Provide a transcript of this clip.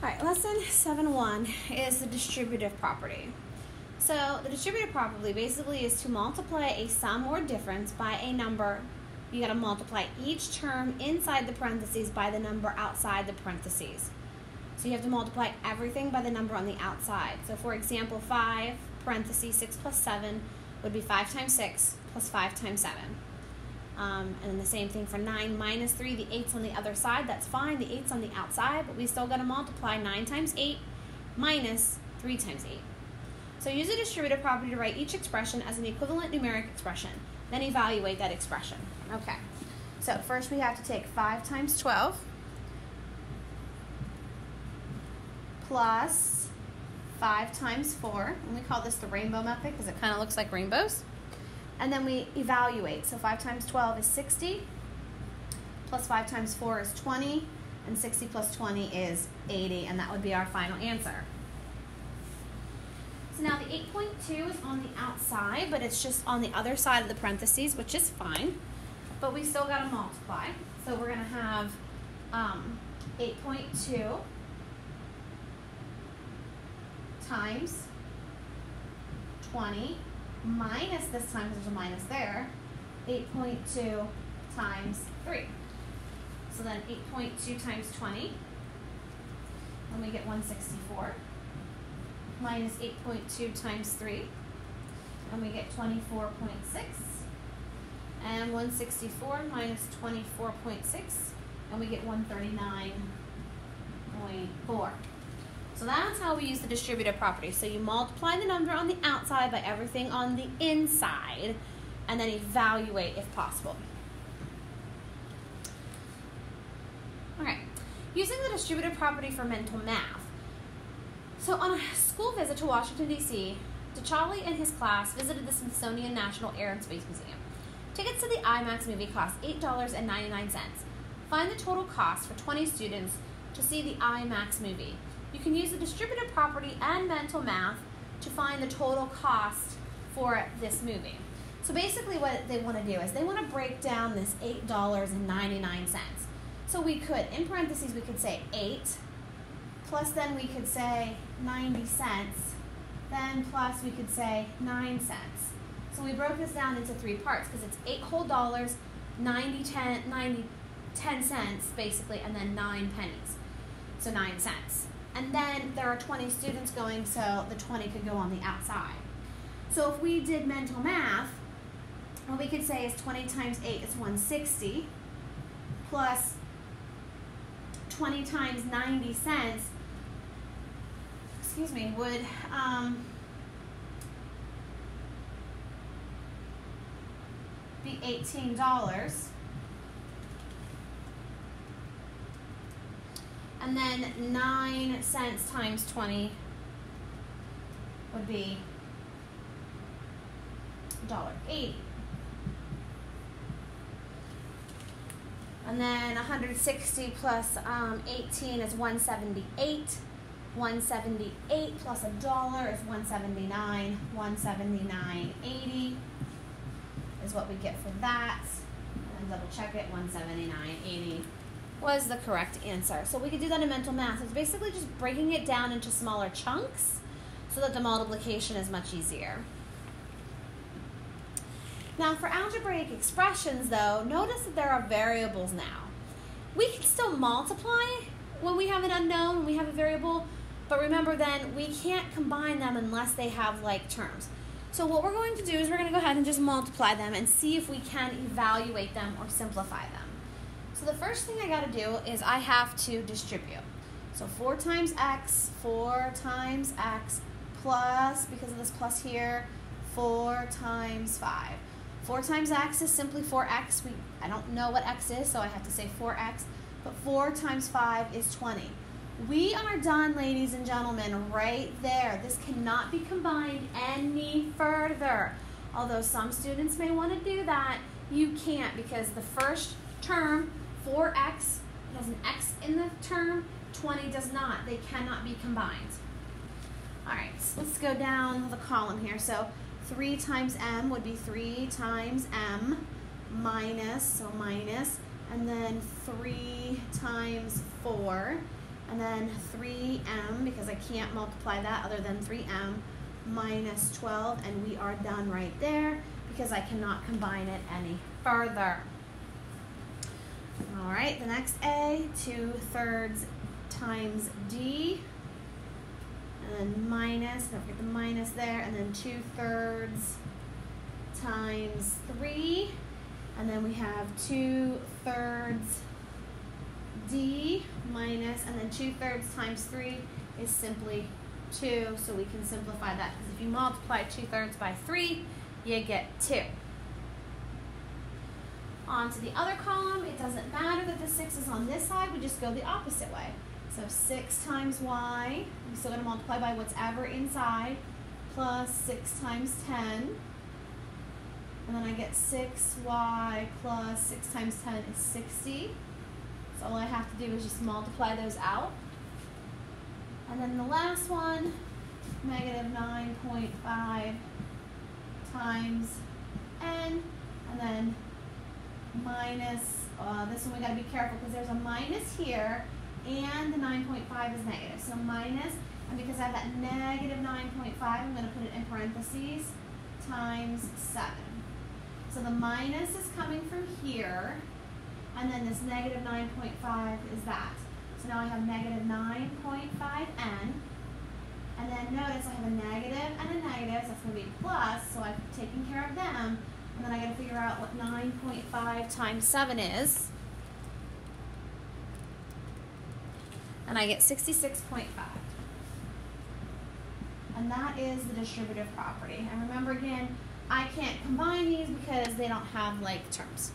All right, lesson 7.1 is the distributive property. So the distributive property basically is to multiply a sum or difference by a number. You got to multiply each term inside the parentheses by the number outside the parentheses. So you have to multiply everything by the number on the outside. So for example, 5 parentheses 6 plus 7 would be 5 times 6 plus 5 times 7. And then the same thing for 9 minus 3, the 8's on the other side, that's fine, the 8's on the outside, but we still got to multiply 9 times 8 minus 3 times 8. So use the distributive property to write each expression as an equivalent numeric expression, then evaluate that expression. Okay, so first we have to take 5 times 12 plus 5 times 4, and we call this the rainbow method because it kind of looks like rainbows. And then we evaluate. So 5 times 12 is 60, plus 5 times 4 is 20, and 60 plus 20 is 80, and that would be our final answer. So now the 8.2 is on the outside, but it's just on the other side of the parentheses, which is fine, but we still got to multiply. So we're going to have 8.2 times 20 minus, this time there's a minus there, 8.2 times 3. So then 8.2 times 20, and we get 164, minus 8.2 times 3, and we get 24.6, and 164 minus 24.6, and we get 139.4. So that's how we use the distributive property. So you multiply the number on the outside by everything on the inside, and then evaluate if possible. All right, using the distributive property for mental math. So on a school visit to Washington, D.C., T'Challa and his class visited the Smithsonian National Air and Space Museum. Tickets to the IMAX movie cost $8.99. Find the total cost for 20 students to see the IMAX movie. You can use the distributive property and mental math to find the total cost for this movie. So basically what they want to do is they want to break down this $8.99. So we could, in parentheses, we could say 8, plus then we could say 90 cents, then plus we could say 9 cents. So we broke this down into 3 parts because it's 8 whole dollars, 10 cents basically, and then 9 pennies. So 9 cents. And then there are 20 students going, so the 20 could go on the outside. So if we did mental math, what we could say is 20 times 8 is 160, plus 20 times 90 cents, would be $18. And then 9 cents times 20 would be $1.80. And then 160 plus 18 is 178. 178 plus $1 is 179. 179.80 is what we get for that. And then double check it, 179.80. was the correct answer. So we could do that in mental math. It's basically just breaking it down into smaller chunks so that the multiplication is much easier. Now for algebraic expressions though, notice that there are variables now. We can still multiply when we have an unknown, when we have a variable, but remember then we can't combine them unless they have like terms. So what we're going to do is we're going to go ahead and just multiply them and see if we can evaluate them or simplify them. So the first thing I got to do is I have to distribute. So 4 times x plus, because of this plus here, 4 times 5. 4 times x is simply 4x. I don't know what x is, so I have to say 4x. But 4 times 5 is 20. We are done, ladies and gentlemen, right there. This cannot be combined any further. Although some students may want to do that, you can't because the first term, 4x, has an x in the term, 20 does not. They cannot be combined. All right, so let's go down the column here. So 3 times m would be 3 times m minus, and then 3 times 4 and then 3m, because I can't multiply that other than 3m, minus 12, and we are done right there because I cannot combine it any further. All right, the next A, 2/3 times D, and then minus, don't forget the minus there, and then 2/3 times 3, and then we have 2/3 D minus, and then 2/3 times 3 is simply 2, so we can simplify that, because if you multiply 2/3 by 3, you get 2. On to the other column, it doesn't matter that the 6 is on this side, we just go the opposite way. So 6 times y, I'm still going to multiply by whatever inside, plus 6 times 10. And then I get 6y plus 6 times 10 is 60. So all I have to do is just multiply those out. And then the last one, negative 9.5 times n, and then minus, this one we got to be careful because there's a minus here, and the 9.5 is negative. So minus, and because I have that negative 9.5, I'm going to put it in parentheses, times 7. So the minus is coming from here, and then this negative 9.5 is that. So now I have negative 9.5n, and then notice I have a negative and a negative, so that's going to be plus, so I've taken care of them, and then I got to figure out what 9.5 times 7 is, and I get 66.5. And that is the distributive property. And remember again, I can't combine these because they don't have like terms.